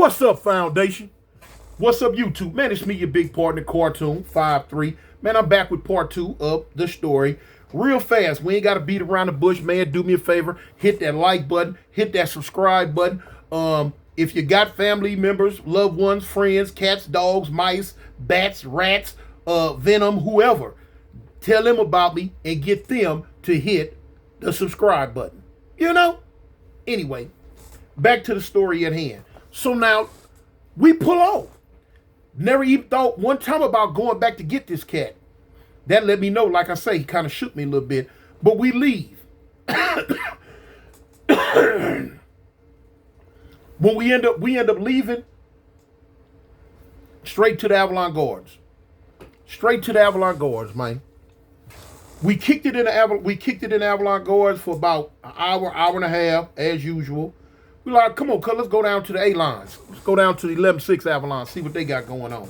What's up, Foundation? What's up, YouTube? Man, it's me, your big partner, cartoon53. Man, I'm back with part 2 of the story. Real fast. We ain't got to beat around the bush, man. Do me a favor. Hit that like button. Hit that subscribe button. If you got family members, loved ones, friends, cats, dogs, mice, bats, rats, venom, whoever, tell them about me and get them to hit the subscribe button. You know? Anyway, back to the story at hand. So now, we pull off. Never even thought one time about going back to get this cat. That let me know, like I say, he kind of shook me a little bit. But we leave. When we end up leaving straight to the Avalon Gardens. Straight to the Avalon Gardens, man. We kicked it in the Avalon Gardens for about an hour, hour and a half, as usual. We like, come on, cuz, let's go down to the A-lines. Let's go down to the 11-6 Avalon, see what they got going on.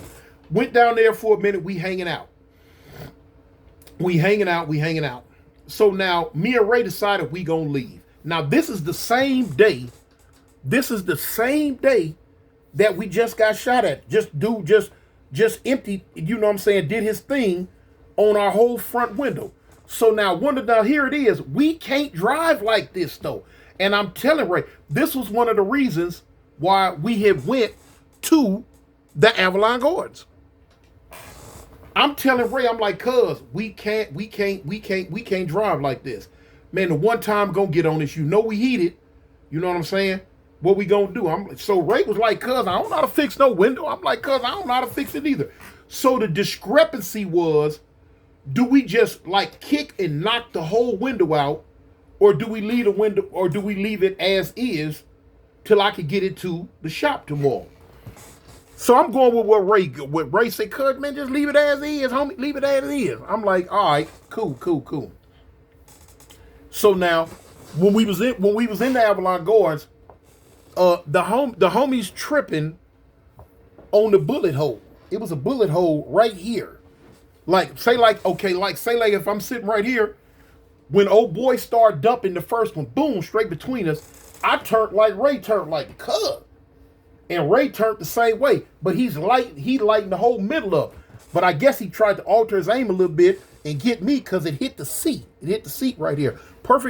Went down there for a minute, we hanging out. We hanging out. So now, me and Ray decided we gonna leave. Now, this is the same day that we just got shot at. Just emptied, you know what I'm saying, did his thing on our whole front window. So now, here it is. We can't drive like this, though. And I'm telling Ray, this was one of the reasons why we had went to the Avalon Gardens. I'm telling Ray, I'm like, cuz, we can't drive like this. Man, the one time gonna get on this, you know we heated. You know what I'm saying? What we gonna do? So Ray was like, cuz, I don't know how to fix no window. I'm like, cuz, I don't know how to fix it either. So the discrepancy was, do we just like kick and knock the whole window out? Or do we leave the window, or do we leave it as is till I can get it to the shop tomorrow? So I'm going with what Ray said, cuz, man, just leave it as is, homie. Leave it as is. I'm like, all right, cool. So now, when we was in the Avalon Gardens, the homies tripping on the bullet hole. It was a bullet hole right here. Say if I'm sitting right here, when old boy started dumping the first one, boom, straight between us, I turned like Ray turned like cuz. And Ray turned the same way, but he lightened the whole middle up. But I guess he tried to alter his aim a little bit and get me because it hit the seat. It hit the seat right here. It was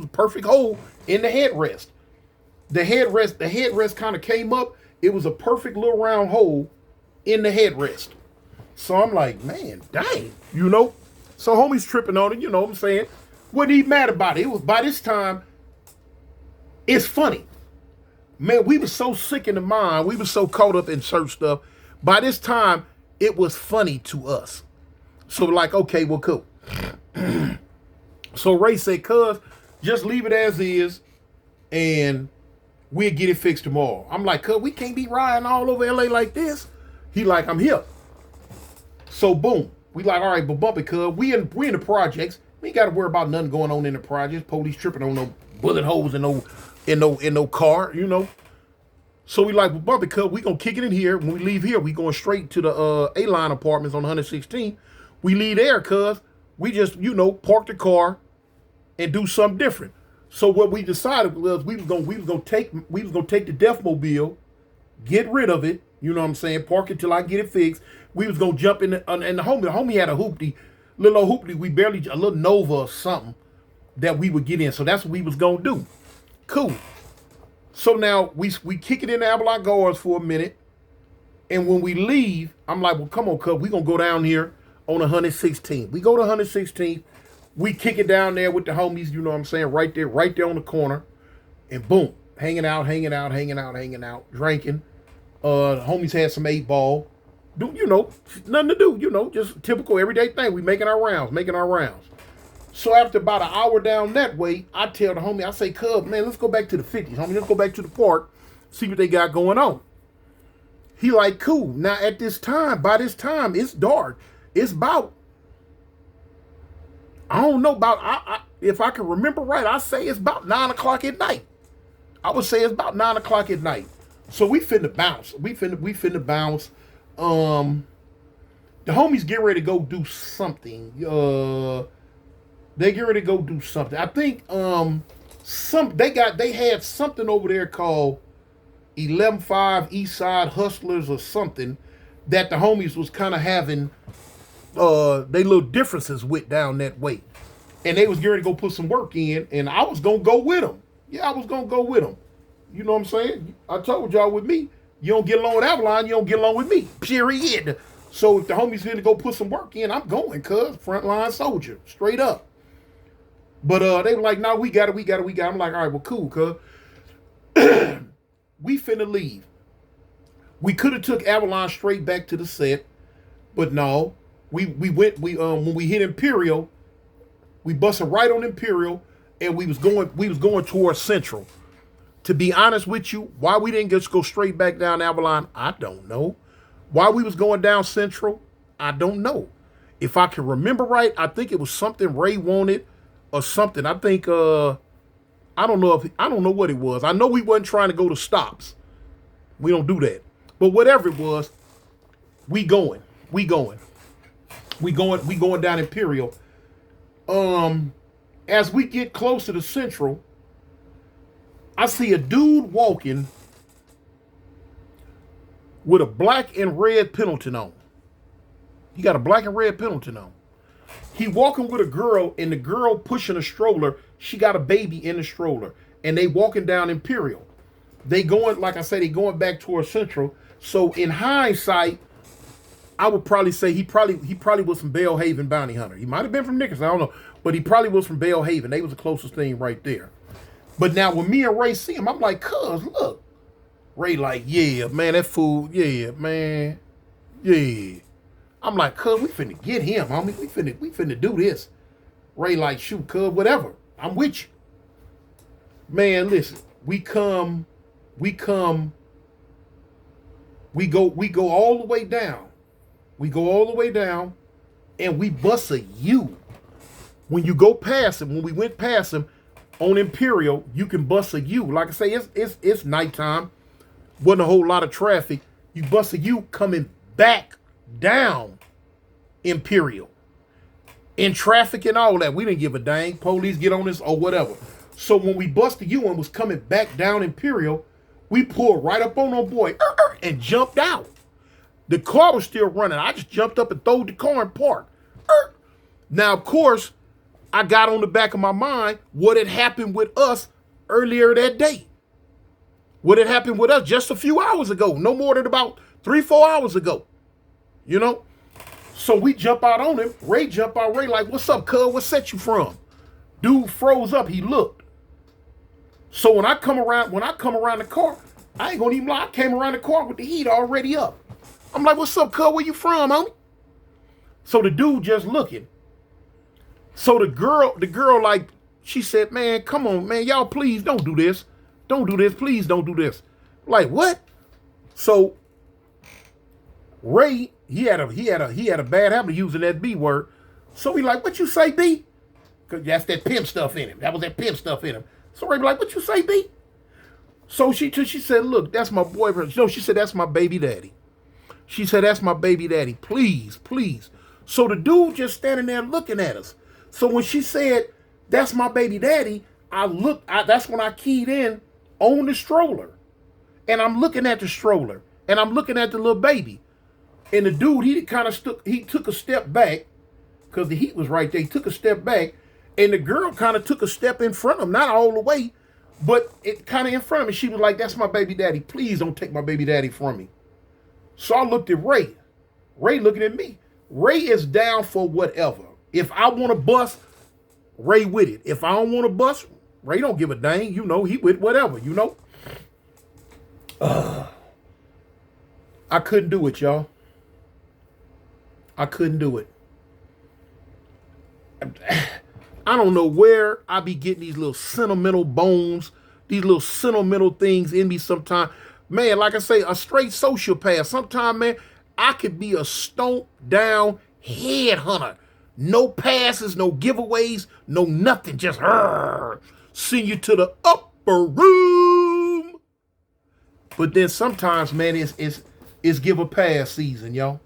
a perfect hole in the headrest. The headrest kind of came up. It was a perfect little round hole in the headrest. So I'm like, man, dang, you know? So homie's tripping on it, you know what I'm saying? Wasn't even mad about it. It was, by this time, it's funny. Man, we were so sick in the mind. We were so caught up in church stuff. By this time, it was funny to us. So like, okay, well, cool. So Ray said, cuz, just leave it as is, and we'll get it fixed tomorrow. I'm like, cuz, we can't be riding all over LA like this. He like, I'm here. So boom. We like, all right, but bump it, cuz. We in the projects. We ain't got to worry about nothing going on in the projects. Police tripping on no bullet holes in no car, you know. So we like, well, bump it, cuz. We gonna kick it in here. When we leave here, we going straight to the A-line apartments on 116. We leave there, cuz. We just, you know, park the car and do something different. So what we decided was we was gonna take the Deathmobile, get rid of it. You know what I'm saying? Park it till I get it fixed. We was gonna jump in, and the homie had a little hoopty, a little Nova or something that we would get in. So that's what we was gonna do. Cool. So now we kick it in the Avalon Gardens for a minute, and when we leave, I'm like, well, come on, cuz, we gonna go down here on 116. We go to 116. We kick it down there with the homies. You know what I'm saying? Right there on the corner, and boom, hanging out, drinking. Homies had some 8-ball. You know, nothing to do, you know, just typical everyday thing. We making our rounds. So after about an hour down that way, I tell the homie, I say, cuz, man, let's go back to the 50s, homie. Let's go back to the park, see what they got going on. He like, cool. Now by this time, it's dark. It's about, I don't know, if I can remember right, I say it's about 9 o'clock at night. I would say it's about 9 o'clock at night. So we finna bounce. We finna bounce. The homies get ready to go do something. They get ready to go do something. I think they had something over there called 11-5 East Side Hustlers or something that the homies was kind of having they little differences with down that way. And they was getting to go put some work in, and I was going to go with them. Yeah, I was going to go with them. You know what I'm saying? I told y'all, with me, you don't get along with Avalon, you don't get along with me. Period. So if the homies finna go put some work in, I'm going, cuz. Frontline soldier. Straight up. But they were like, no, we got it. I'm like, all right, well, cool, cuz. We finna leave. We could have took Avalon straight back to the set, but no. When we hit Imperial, we busted right on Imperial, and we was going towards Central. To be honest with you, why we didn't just go straight back down Avalon, I don't know. Why we was going down Central, I don't know. If I can remember right, I think it was something Ray wanted or something. I think I don't know what it was. I know we wasn't trying to go to stops. We don't do that. But whatever it was, we going down Imperial. As we get closer to Central, I see a dude walking with a black and red Pendleton on. He got a black and red Pendleton on. He walking with a girl, and the girl pushing a stroller. She got a baby in the stroller, and they walking down Imperial. They going, like I said, they going back towards Central. So in hindsight, I would probably say he probably was from Bellhaven Bounty Hunter. He might have been from Nickerson, I don't know, but he probably was from Bellhaven. They was the closest thing right there. But now when me and Ray see him, I'm like, cuz, look. Ray like, yeah, man, that fool, yeah, man, yeah. I'm like, cuz, we finna get him, homie. We finna do this. Ray like, shoot, cuz, whatever. I'm with you. Man, listen, we go all the way down. We go all the way down, and we bust a U. When you go past him, when we went past him on Imperial, you can bust a U. Like I say, it's nighttime. Wasn't a whole lot of traffic. You bust a U coming back down Imperial. In traffic and all that, we didn't give a dang. Police get on this or whatever. So when we bust the U and was coming back down Imperial, we pulled right up on our boy and jumped out. The car was still running. I just jumped up and throwed the car and parked. Now, of course, I got on the back of my mind what had happened with us earlier that day. What had happened with us just a few hours ago. No more than about 3-4 hours ago. You know? So we jump out on him. Ray jump out. Ray like, what's up, cuz? What set you from? Dude froze up. He looked. So when I come around the car, I ain't gonna even lie. I came around the car with the heat already up. I'm like, what's up, cuz? Where you from, homie? So the dude just looking. So the girl like, she said, man, come on, man, y'all please don't do this. Don't do this, please don't do this. Like, what? So Ray, he had a bad habit of using that B word. So he like, what you say, B? Cause that's that pimp stuff in him. That was that pimp stuff in him. So Ray be like, what you say, B? So she said, look, that's my boyfriend. No, she said, that's my baby daddy. She said, that's my baby daddy. Please, please. So the dude just standing there looking at us. So when she said, that's my baby daddy, that's when I keyed in on the stroller. And I'm looking at the stroller. And I'm looking at the little baby. And the dude, he took a step back, because the heat was right there. He took a step back. And the girl kind of took a step in front of him. Not all the way, but it kind of in front of him. She was like, that's my baby daddy. Please don't take my baby daddy from me. So I looked at Ray. Ray looking at me. Ray is down for whatever. If I want to bust, Ray with it. If I don't want to bust, Ray don't give a dang. You know, he with whatever, you know. I couldn't do it, y'all. I couldn't do it. I don't know where I be getting these little sentimental bones, these little sentimental things in me sometimes. Man, like I say, a straight sociopath. Sometimes, man, I could be a stomped down headhunter. No passes, no giveaways, no nothing. Just send you to the upper room. But then sometimes, man, it's give a pass season, y'all.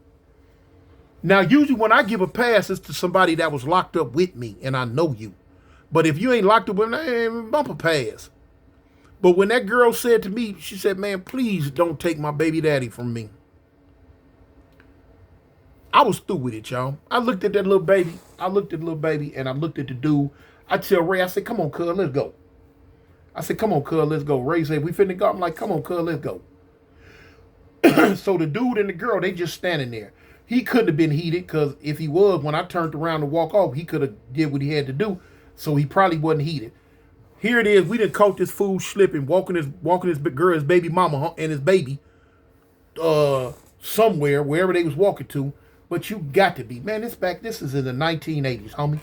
Now, usually when I give a pass, it's to somebody that was locked up with me, and I know you. But if you ain't locked up with me, bump a pass. But when that girl said to me, she said, man, please don't take my baby daddy from me. I was through with it, y'all. I looked at that little baby. I looked at the little baby and I looked at the dude. I tell Ray, I said, come on, cuz, let's go. I said, come on, cuz, let's go. Ray said, we finna go. I'm like, come on, cuz, let's go. So the dude and the girl, they just standing there. He couldn't have been heated because if he was, when I turned around to walk off, he could have did what he had to do. So he probably wasn't heated. Here it is. We done caught this fool slipping, walking his girl, his baby mama and his baby somewhere, wherever they was walking to. But you got to be, man, this is in the 1980s, homie,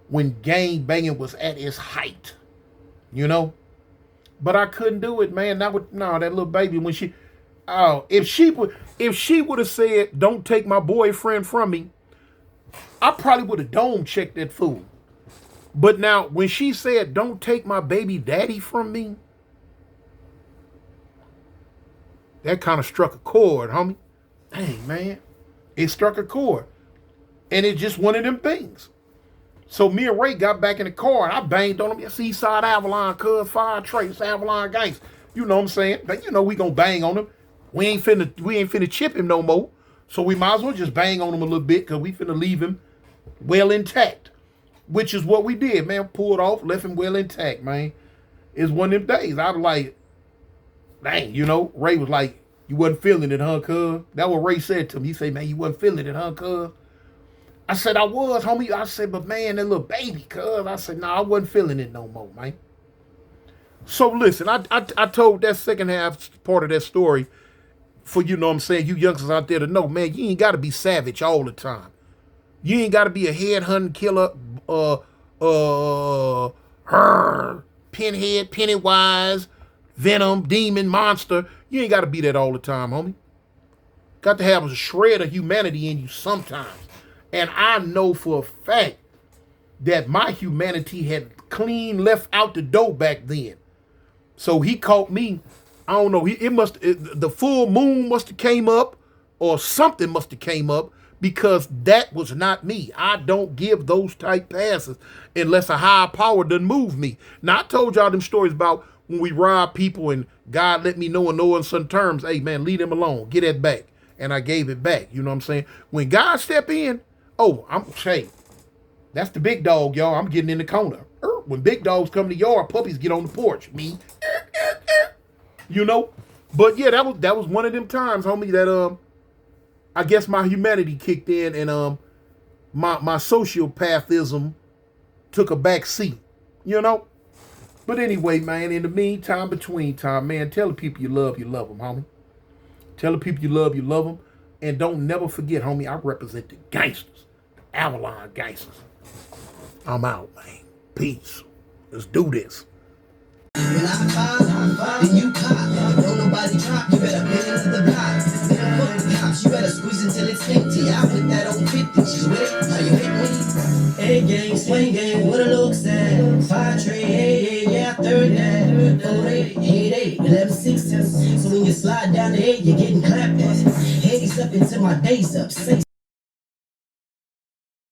when gang banging was at its height, you know? But I couldn't do it, man. That little baby, when she, if she would have said, don't take my boyfriend from me, I probably would have dome checked that fool. But now, when she said, don't take my baby daddy from me, that kind of struck a chord, homie. Dang, man. It struck a chord. And it's just one of them things. So me and Ray got back in the car and I banged on him. Seaside Avalon, cuz, fire trace, Avalon gangs. You know what I'm saying? But you know we gonna bang on him. We ain't finna chip him no more. So we might as well just bang on him a little bit because we finna leave him well intact. Which is what we did, man. Pulled off, left him well intact, man. It's one of them days. I was like, dang, you know, Ray was like, you wasn't feeling it, huh, cuz? That's what Ray said to me. He said, man, you wasn't feeling it, huh, cuz? I said, I was, homie. I said, but man, that little baby, cuz. I said, nah, I wasn't feeling it no more, man. So listen, I told that second half part of that story for, you know what I'm saying, you youngsters out there to know, man, you ain't got to be savage all the time. You ain't got to be a head-hunting killer, Pinhead, Pennywise, Venom, Demon, Monster. You ain't got to be that all the time, homie. Got to have a shred of humanity in you sometimes. And I know for a fact that my humanity had clean left out the door back then. So he caught me. I don't know. The full moon must have came up or something must have came up because that was not me. I don't give those type passes unless a higher power doesn't move me. Now, I told y'all them stories about when we rob people and God let me know in no uncertain terms, hey, man, leave them alone. Get that back. And I gave it back. You know what I'm saying? When God step in, that's the big dog, y'all. I'm getting in the corner. When big dogs come to the yard, puppies get on the porch. Me, you know? But yeah, that was one of them times, homie, that I guess my humanity kicked in and my sociopathism took a back seat, you know? But anyway, man, in the meantime, between time, man, tell the people you love them, homie. Tell the people you love them. And don't never forget, homie, I represent the gangsters, the Avalon gangsters. I'm out, man. Peace. Let's do this. When I fall, then you pop. Don't nobody drop. You better bend into the block. Then fuck the cops. You better squeeze until it's empty. I put that on 50. She's with it. Are you with me? A-gang, swing gang, what it looks at. 5 tray, yeah, third that. 4 8, 8 8, 11 6. So when you slide down the 8, you're getting clapped at. Heads up into my days up.